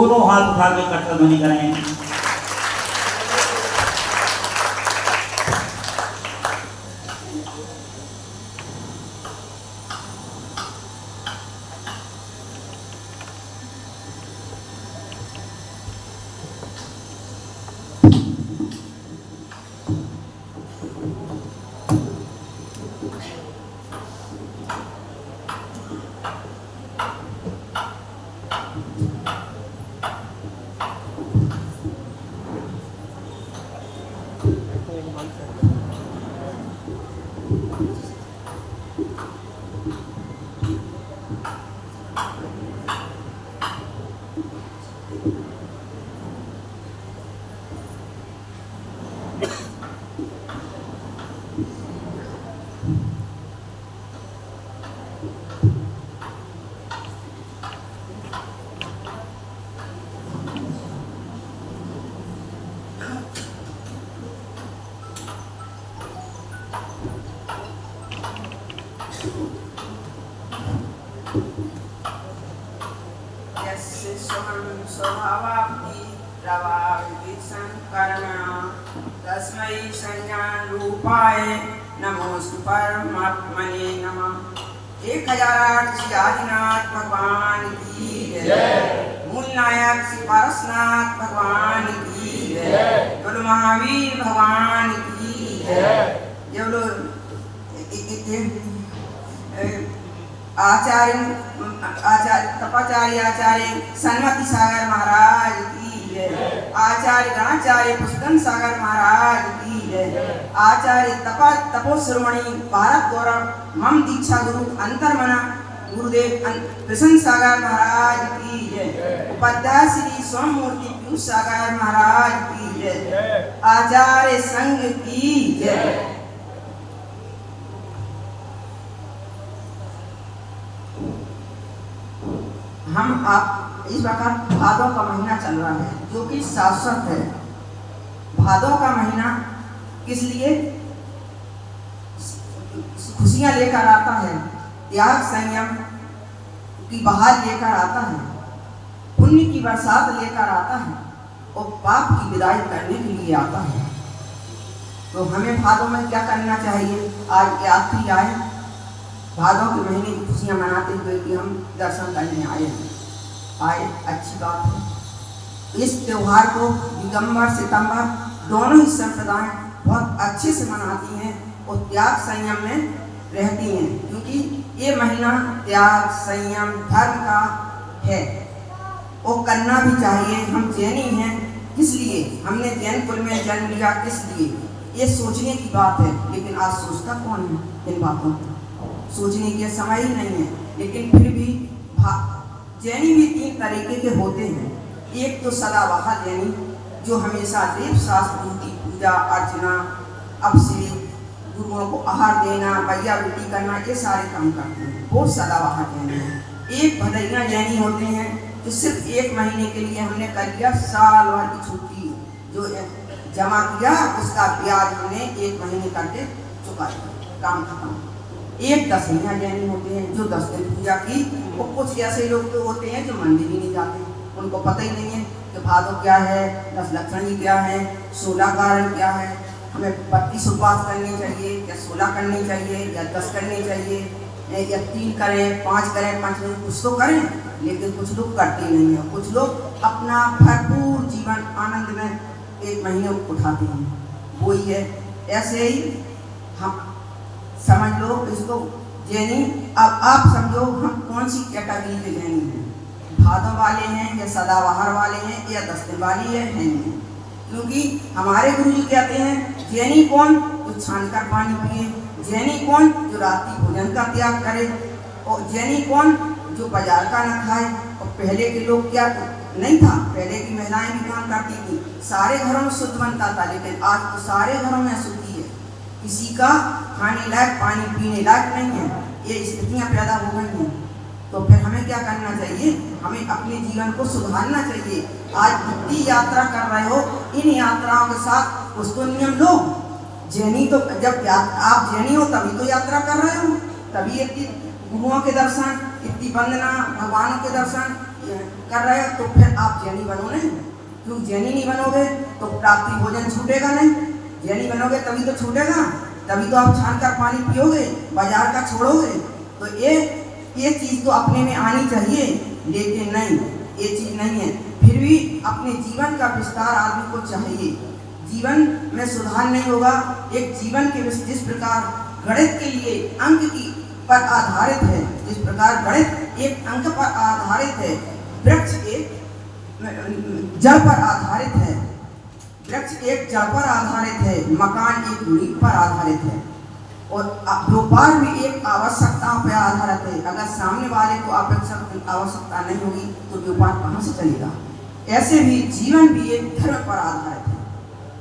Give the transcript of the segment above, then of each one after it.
दोनों हाथ उठा के कट्टर ध्वनि करें। तस्मै संज्ञान रूपाय नमोस्तु परमात्मने नमः। 1008 श्री आदिनाथ भगवान की जय। मूल नायक श्री पारसनाथ भगवान की जय। बोलो महावीर भगवान की जय। बोलो आचार्य तपाचार्य आचार्य सन्मति सागर महाराज की जय। आचार्य गणाचार्य पुष्कन सागर महाराज की जय। आचार्य तपोश्रमणि भारत गौरव मम दीक्षा गुरु अंतर्मना गुरुदेव प्रसन्न सागर महाराज की जय। उपाध्याय श्री सोममूर्ति पीयूष सागर महाराज की जय। आचार्य संघ की जय। हम आप इस प्रकार भादों का महीना चल रहा है जो कि शाश्वत है। भादों का महीना किस लिए खुशियां लेकर आता है, त्याग संयम की बहार लेकर आता है, पुण्य की बरसात लेकर आता है और पाप की विदाई करने के लिए आता है। तो हमें भादों में क्या करना चाहिए? आज यात्री आए भादों के महीने की खुशियां मनाते हुए कि हम दर्शन करने आए अच्छी बात है। इस त्योहार को दिगंबर सितंबर दोनों ही संप्रदाय बहुत अच्छे से मनाती हैं और त्याग संयम में रहती हैं, क्योंकि ये महीना त्याग संयम धर्म का है और करना भी चाहिए। हम जैनी हैं, किस लिए हमने जैन कुल में जन्म लिया, किस लिए, ये सोचने की बात है। लेकिन आज सोचता कौन है इन बातों को? सोचने के समय ही नहीं है। लेकिन फिर भी जैनी भी 3 तरीके के होते हैं। एक तो सदाबहार जैनी जो हमेशा देव शास्त्र की पूजा अर्चना, अभिषेक, गुरुओं को आहार देना, बैया वृत्ति करना, ये सारे काम करते हैं, वो सदाबहार जैनी है। एक भदैया जैनी होते हैं जो सिर्फ 1 महीने के लिए हमने कर लिया, साल भर की छुट्टी जो जमा किया उसका ब्याज हमने 1 महीने करके चुका दिया, काम खत्म। एक दसैया जैनी होते हैं जो 10 दिन पूजा की। और कुछ ऐसे लोग तो होते हैं जो मंदिर ही नहीं जाते, उनको पता ही नहीं है कि भादो क्या है, 10 लक्षणी क्या है, 16 कारण क्या है, हमें 32 उपवास करने चाहिए या 16 करने चाहिए या 10 करने चाहिए या 3 करें 5 करें 5 नहीं, कुछ तो करें। लेकिन कुछ लोग करते नहीं हैं। कुछ लोग अपना भरपूर जीवन आनंद में 1 महीने उठाते हैं, वो ही है। ऐसे ही हम समझ लो इसको जैनी। अब आप समझो हम कौन सी कैटेगरी के जैनी हैं, भादों वाले हैं या सदाबहार वाले हैं या 10 दिन वाली है नहीं। क्योंकि हमारे गुरु जी कहते हैं जैनी कौन जो छानकर पानी पिए, जैनी कौन जो रात्रि भोजन का त्याग करे, और जैनी कौन जो बाजार का न खाए। और पहले के लोग क्या नहीं था, पहले की महिलाएं भी काम करती थी, सारे घरों में शुद्ध बनता था। लेकिन आज तो सारे घरों में अशुद्धि है, किसी का खाने लायक पानी पीने लायक नहीं है। ये स्थितियाँ पैदा हो गई हैं। तो फिर हमें क्या करना चाहिए? हमें अपने जीवन को सुधारना चाहिए। आज इतनी यात्रा कर रहे हो, इन यात्राओं के साथ कुछ तो नियम लो। जैनी तो जब आप जैनी हो तभी तो यात्रा कर रहे हो, तभी इतनी गुरुओं के दर्शन, इतनी वंदना, भगवानों के दर्शन, कर रहे हो तो फिर आप जैनी बनो नहीं। क्यों जैनी नहीं बनोगे तो प्राप्ति भोजन छूटेगा नहीं। जैनी बनोगे तभी तो छूटेगा, तभी तो आप छान कर पानी पियोगे, बाजार का छोड़ोगे। तो ये चीज़ तो अपने में आनी चाहिए, लेकिन नहीं, ये चीज़ नहीं है। फिर भी अपने जीवन का विस्तार आदमी को चाहिए। जीवन में सुधार नहीं होगा। एक जीवन के जिस प्रकार गणित के लिए अंक की पर आधारित है, जिस प्रकार गणित एक अंक पर आधारित है, वृक्ष एक जड़ पर आधारित है, वृक्ष एक जड़ पर आधारित है, मकान एक नींव पर आधारित है, और व्यापार भी एक आवश्यकताओं पर आधारित है। अगर सामने वाले को आवश्यकता नहीं होगी तो व्यापार कहाँ से चलेगा। ऐसे भी जीवन भी एक धर्म पर आधारित है।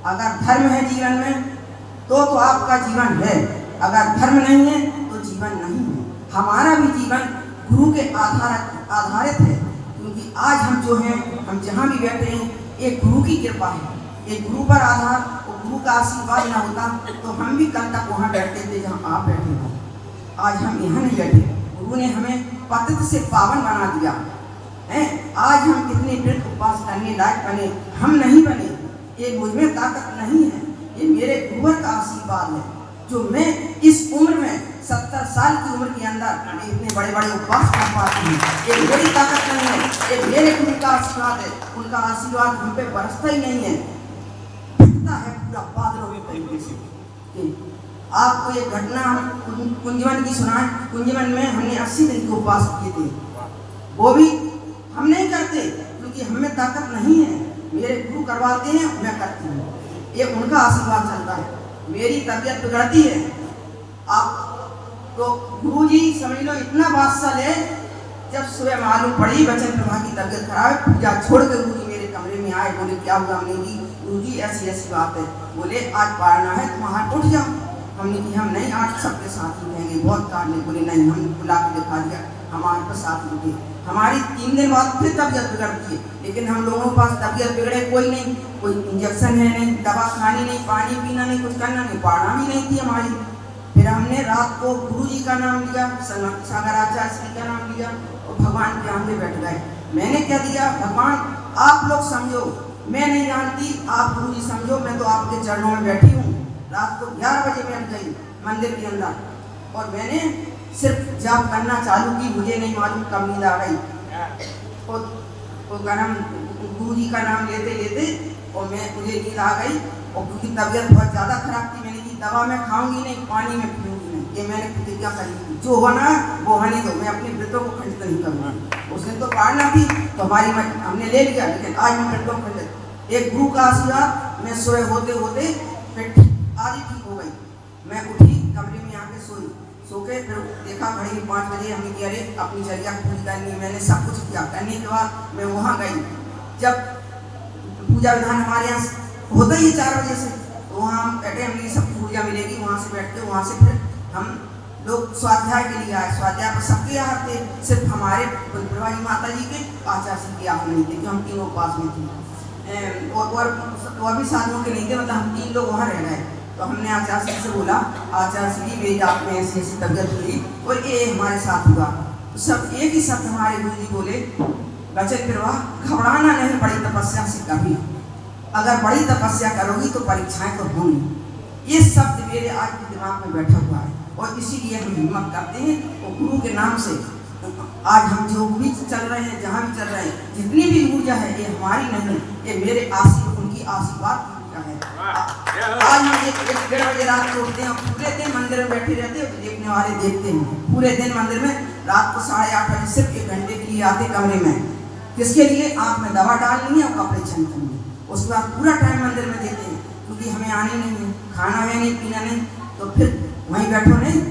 अगर धर्म है जीवन में तो आपका जीवन है, अगर धर्म नहीं है तो जीवन नहीं है। हमारा भी जीवन गुरु के आधारित है, क्योंकि आज हम जो हैं, हम जहाँ भी बैठे हैं, एक गुरु की कृपा है, एक गुरु पर आधार, और गुरु का आशीर्वाद ना होता तो हम भी कल तक वहाँ बैठते थे जहाँ आप बैठे हो। आज हम यहाँ नहीं बैठे, गुरु ने हमें पतित से पावन बना दिया है। आज हम कितने वृद्ध उपवास करने लायक बने, हम नहीं बने। ये मुझ में ताकत नहीं है, ये मेरे गुरु का आशीर्वाद है, जो मैं इस उम्र में 70 साल की उम्र के अंदर इतने बड़े बड़े उपवास कर पाती हूँ। ये मेरी ताकत नहीं है, ये मेरे गुरु का आशीर्वाद है। उनका आशीर्वाद हम पे बरसता ही नहीं है, बिकता है पूरा बादलों के तरीके से। आपको ये घटना हम कुंजवन की सुनाए। कुंजवन में हमने 80 दिन के उपवास किए थे, वो भी हम नहीं करते क्योंकि हमें ताकत नहीं है। मेरे गुरु करवाते हैं, मैं करती हूँ, ये उनका आशीर्वाद चलता है। मेरी तबीयत बिगड़ती है आप तो गुरुजी समझ लो इतना बादशाह है। जब सुबह मालूम पड़ी बचन प्रभा की तबीयत खराब है, पूजा छोड़ के गुरुजी मेरे कमरे में आए, बोले क्या हुआ। हमने की गुरुजी ऐसी ऐसी बात है। बोले आज पारना है, तुम हाथ उठ जाओ। हमने की हम नहीं, आज सबके साथ ही रहेंगे, बहुत काटने। बोले नहीं, हम बुला के दिखा दिया, हमारे पास साथ उठे। हमारी 3 दिन बाद फिर तबीयत बिगड़ती है, लेकिन हम लोगों के पास तबीयत बिगड़े कोई नहीं, कोई इंजेक्शन है नहीं, दवा खानी नहीं, पानी पीना नहीं, कुछ करना नहीं, पढ़ना भी नहीं थी हमारी। फिर हमने रात को गुरुजी का नाम लिया, सागराचार्य श्री का नाम लिया और भगवान के आगे बैठ गए। मैंने क्या दिया, भगवान आप लोग समझो, मैं नहीं जानती, आप गुरुजी समझो, मैं तो आपके चरणों में बैठी हूँ। रात को 11 बजे बैठ गई मंदिर के अंदर और मैंने सिर्फ जाप करना चालू की। मुझे नहीं मालूम कब नींद आ गई और गुरुजी का नाम लेते लेते और मुझे नींद आ गई। और क्योंकि तबीयत बहुत ज़्यादा खराब थी, मैंने की दवा मैं खाऊंगी नहीं, पानी में पीऊंगी नहीं, ये मैंने प्रतिज्ञा करी। जो होना वो होने दो, मैं अपने व्रतों को खंडित नहीं करूँगा। उस दिन तो पारना थी तो हमारी हमने ले लिया, लेकिन आज मैं व्रतों को खंडित। एक गुरु का आशीर्वाद, मैं सोए होते होते फिर आधी ठीक हो गई। मैं उठी, कमरे में आके सोई, सो के फिर देखा घड़ी 5 बजे। हमने किया अरे अपनी चर्या पूरी करनी है। मैंने सब कुछ किया, करने के बाद मैं वहाँ गई। जब पूजा विधान हमारे यहाँ होता ही 4 बजे से, तो वहाँ हम बैठे, हमें सब पूजा मिलेगी, वहाँ से बैठ के वहाँ से फिर हम लोग स्वाध्याय के लिए आए। स्वाध्याय पर सबके यहाँ थे, सिर्फ हमारे प्रभावी माता जी के आचार्य के यहाँ नहीं थे, क्योंकि हम तीनों पास में थे और भी साधुओं के नहीं थे, मतलब हम 3 लोग वहाँ रह गए। तो हमने आचार्य से बोला, आचार्य जी मेरी आप में ऐसी ऐसी तबीयत हुई और ये हमारे साथ हुआ। तो सब एक ही शब्द हमारे गुरु जी बोले, बचन प्रवाह, घबराना नहीं बड़ी तपस्या से कभी, अगर बड़ी तपस्या करोगी तो परीक्षाएं तो होंगी। ये शब्द मेरे आज के दिमाग में बैठा हुआ है और इसीलिए हम हिम्मत करते हैं और गुरु के नाम से आज हम जो भी चल रहे हैं, जहाँ भी चल रहे हैं, जितनी भी ऊर्जा है ये हमारी नहीं, ये मेरे उनकी आशीर्वाद की ऊर्जा है। आज हम 1-1:30 बजे रात को उठते हैं, पूरे दिन मंदिर में बैठे रहते हैं, तो देखने वाले देखते हैं। पूरे दिन मंदिर में रात को 8:30 बजे सिर्फ 1 घंटे के लिए आते कमरे में, किसके लिए, आँख में दवा डालनी है और कपड़े चेंज करनी है। उसके बाद पूरा टाइम मंदिर में देते हैं, क्योंकि हमें आने नहीं है, खाना है नहीं, पीना नहीं, तो फिर वहीं बैठो नहीं।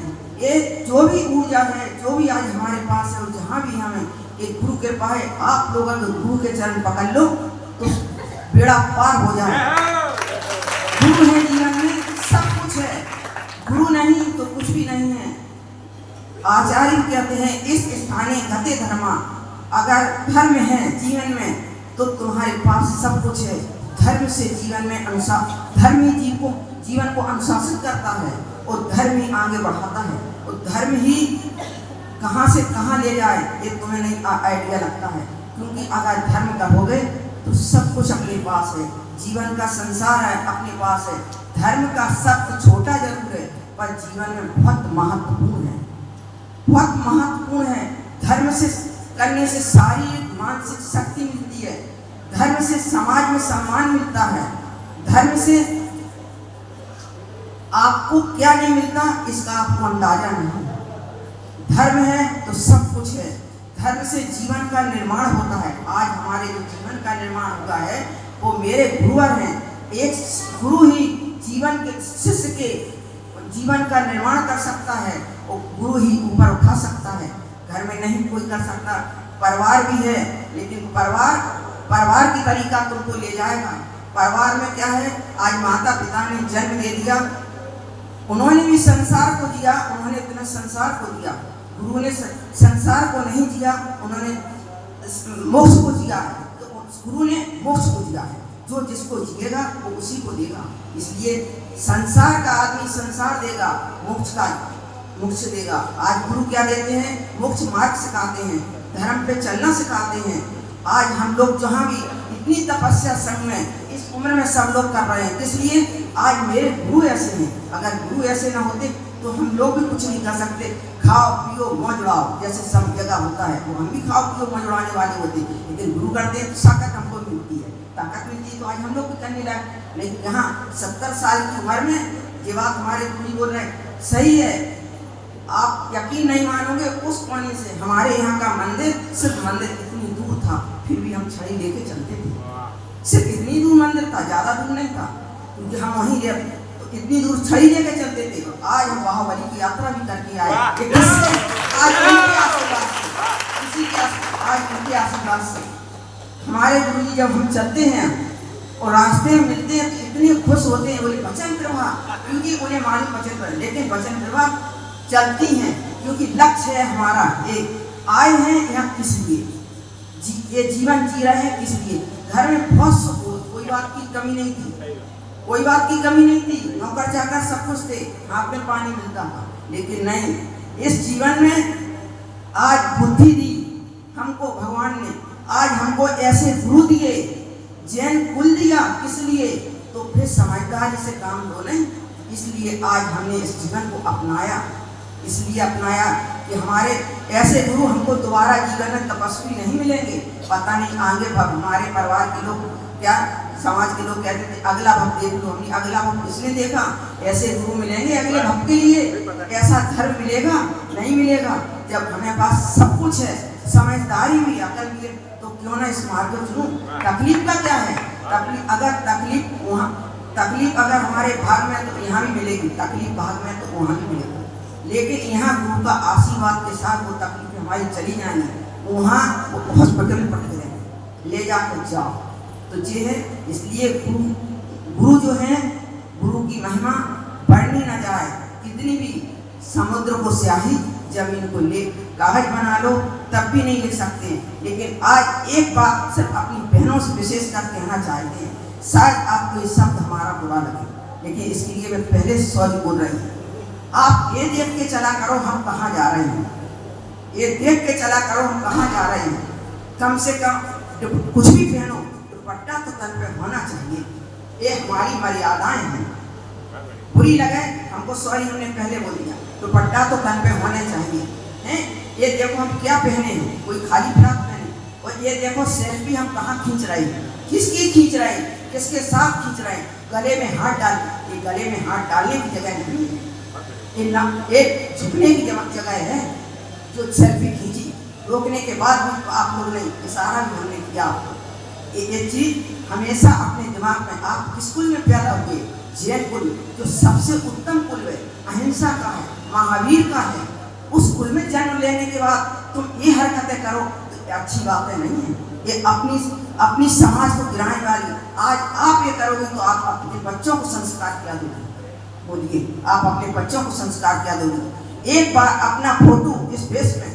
ये जो भी ऊर्जा है, जो भी आज हमारे पास है और जहाँ भी हमें एक गुरु कृपा है, आप लोग अगर गुरु के चरण पकड़ लो तो बेड़ा पार हो जाए। गुरु है जीवन में सब कुछ है, गुरु नहीं तो कुछ भी नहीं है। आचार्य कहते हैं इस स्थाने गते धर्मा, अगर धर्म है जीवन में तो तुम्हारे पास सब कुछ है। धर्म से जीवन में धर्म ही जीवन को अनुशासित करता है और धर्म ही आगे बढ़ाता है और धर्म ही कहाँ से कहाँ ले जाए ये तुम्हें नहीं आइडिया लगता है। क्योंकि अगर धर्म करोगे तो सब कुछ अपने पास है, जीवन का संसार है अपने पास है। धर्म का शब्द छोटा जरूर है पर जीवन में बहुत महत्वपूर्ण है, बहुत महत्वपूर्ण है। धर्म से करने से शारीरिक मानसिक शक्ति मिलती है, धर्म से समाज में सम्मान मिलता है, धर्म से आपको क्या नहीं मिलता इसका आपको अंदाजा नहीं। धर्म है तो सब कुछ है, धर्म से जीवन का निर्माण होता है। आज हमारे जो जीवन का निर्माण हुआ है वो मेरे गुरुवर हैं। एक गुरु ही जीवन के शिष्य के जीवन का निर्माण कर सकता है, वो गुरु ही ऊपर उठा सकता है, घर में नहीं कोई कर सकता। परिवार भी है लेकिन परिवार की तरीका तुमको ले जाएगा। परिवार में क्या है, आज माता पिता ने जन्म दे दिया, उन्होंने भी संसार को दिया, उन्होंने इतना संसार को दिया। गुरु ने संसार को नहीं दिया, उन्होंने मोक्ष को दिया है। तो गुरु ने मोक्ष को दिया है, जो जिसको जिएगा वो उसी को देगा। इसलिए संसार का आदमी संसार देगा, मोक्ष देगा। आज गुरु क्या देते हैं, मोक्ष मार्ग सिखाते हैं, धर्म पे चलना सिखाते हैं। आज हम लोग जहाँ भी इतनी तपस्या संग में इस उम्र में सब लोग कर रहे हैं, इसलिए आज मेरे गुरु ऐसे हैं। अगर गुरु ऐसे ना होते तो हम लोग भी कुछ नहीं कर सकते। खाओ पियो मौज उड़ाओ जैसे सब जगह होता है, वो हम भी खाओ पियो मौज उड़ाने वाले होते हैं, लेकिन गुरु करते हैं तो ताकत हमको मिलती है, ताकत मिलती है तो आज हम लोग भी करने लगे। लेकिन यहाँ 70 साल की उम्र में ये बात हमारे गुरु बोल रहे हैं सही है। आप यकीन नहीं मानोगे, उस कोने से हमारे यहाँ का मंदिर, सिर्फ मंदिर इतनी दूर था, फिर भी हम छड़ी लेके चलते थे। सिर्फ इतनी दूर मंदिर था, ज्यादा दूर नहीं था, क्योंकि हम वहीं रहते तो इतनी दूर छड़ी लेके चलते थे। आज हम बाहुबली की यात्रा भी करके आए, आज उनके आशीर्वाद से हमारे गुरु जी जब हम चलते हैं और रास्ते में मिलते हैं तो इतने खुश होते हैं, बोले वचन प्रभा, क्योंकि उन्हें मालूम वचन प्रभा, लेकिन वचन प्रभा चलती हैं क्योंकि लक्ष्य है हमारा एक। आए हैं यहाँ किस लिए, ये जीवन जी रहे हैं किस लिए। घर में बहुत सुख, कोई बात की कमी नहीं थी, कोई बात की कमी नहीं थी, नौकर चाकर सब कुछ थे, हाथ में पानी मिलता था, लेकिन नहीं, इस जीवन में आज बुद्धि दी हमको भगवान ने, आज हमको ऐसे गुरु दिए, जैन कुल दिया, किस लिए, तो फिर समझदारी से काम लो नहीं। इसलिए आज हमने इस जीवन को अपनाया, इसलिए अपनाया कि हमारे ऐसे गुरु हमको दोबारा जीवन में तपस्वी नहीं मिलेंगे। पता नहीं आगे हमारे परिवार के लोग क्या, समाज के लोग कहते थे अगला भक्त देख लो, हमने अगला भक्त इसने देखा, ऐसे गुरु मिलेंगे अगले भक्त के लिए, ऐसा धर्म मिलेगा नहीं मिलेगा। जब हमें पास सब कुछ है, समझदारी भी अकल भी है, तो क्यों ना इस मार्ग को चुनूं। तकलीफ का क्या है, तकलीफ अगर हमारे भाग में तो यहाँ भी मिलेगी, तकलीफ भाग में तो वहाँ भी मिलेगी, लेकिन यहाँ गुरु का आशीर्वाद के साथ वो तकलीफ हमारी चली जाएंगी, वहाँ वो हॉस्पिटल में पट गए ले जाकर जाओ, तो ये है। इसलिए गुरु जो है, गुरु की महिमा बढ़नी न जाए। कितनी भी समुद्र को स्याही, जमीन को ले कागज बना लो तब भी नहीं लिख सकते। लेकिन आज एक बात सिर्फ अपनी बहनों से विशेष कर कहना चाहते हैं, शायद आपको ये शब्द हमारा बुरा लगे, लेकिन इसके लिए मैं पहले सॉरी बोल रही हूँ। आप ये देख के चला करो हम कहाँ जा रहे हैं, ये देख के चला करो हम कहाँ जा रहे हैं। कम से कम कुछ भी पहनो, दुपट्टा तो तन पे होना चाहिए, ये हमारी मर्यादाएं हैं। बुरी लगे हमको सॉरी, हमने पहले बोल दिया, दुपट्टा तो तन पे होने चाहिए हैं। ये देखो हम क्या पहने हैं, कोई खाली फ्रॉक पहने, और ये देखो सेल्फी हम कहाँ खींच रहे हैं, किसकी खींच रहे हैं, किसके साथ खींच रहे हैं, गले में हाथ डाल, ये गले में हाथ डालने की जगह नहीं है, एक झुकने की जगह है। जो सेल्फी खींची, रोकने के बाद भी तो आप लोग ने इशारा भी हमने किया आपको। ये चीज हमेशा अपने दिमाग में, आप किस कुल में पैदा हुए, जैन कुल जो सबसे उत्तम कुल है, अहिंसा का है, महावीर का है, उस कुल में जन्म लेने के बाद तुम ये हरकतें करो तो अच्छी बातें नहीं है। ये अपनी समाज को गिराने वाली, आज आप ये करोगे तो आप अपने बच्चों को संस्कार क्या दोगे, बोलिए आप अपने बच्चों को संस्कार क्या दोगे। एक बार अपना फोटो इस बेस में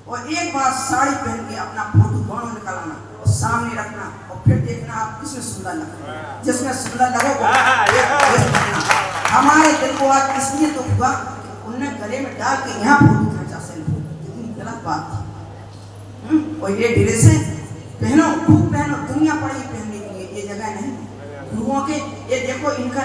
और एक बार साड़ी पहन के अपना फोटो दोनों निकालना और सामने रखना और फिर देखना आप किसमें सुंदर लगे, जिसमें सुंदर लगेगा। हमारे दिल को आज इसलिए दुख हुआ कि उनने गले में डाल के यहाँ फोटो खींचा, सेल्फी, कितनी गलत बात थी। और ये ड्रेस है, पहनो, खूब पहनो, दुनिया पड़ी पहनने के लिए, ये जगह नहीं गुरुओं के। ये देखो इनका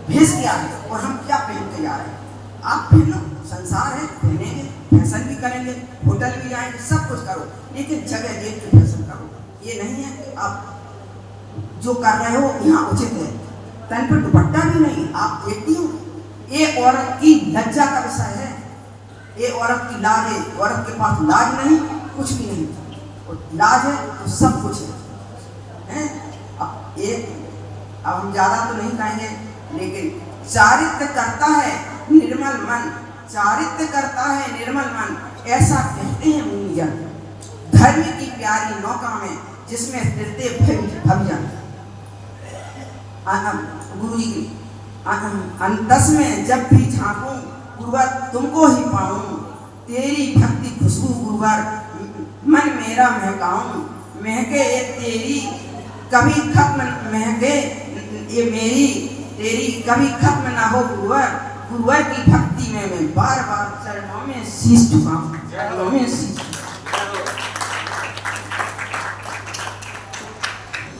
भेष क्या है और हम क्या पहन के जा रहे हैं। आप पहनो, संसार है, पहनेंगे, फैशन भी करेंगे, होटल भी जाएंगे, सब कुछ करो, लेकिन जगह देख के फैशन करो। ये नहीं है कि आप जो कर रहे हो यहाँ उचित है। तन पर दुपट्टा भी नहीं, आप देखती हो, ये औरत की लज्जा का विषय है, ये औरत की लाज है। औरत के पास लाज नहीं, कुछ भी नहीं, और लाज है तो सब कुछ है। अब हम ज्यादा तो नहीं कहेंगे, लेकिन चारित्र करता है निर्मल मन, चारित्र करता है निर्मल मन, ऐसा कहते हैं मुनिजन। धर्म की प्यारी नौका में जिसमें तैरते भविजन। गुरु जी अंतस में जब भी झांकूं गुरुवर तुमको ही पाऊं, तेरी भक्ति खुशबू गुरुवर मन मेरा महकाऊं। महके ये तेरी कभी खत्म, महके ये मेरी तेरी कभी खत्म ना हो गुरुवर। गुरुवर की भक्ति में मैं बार बार चरणों में शीश झुकाऊं, चरणों में शीश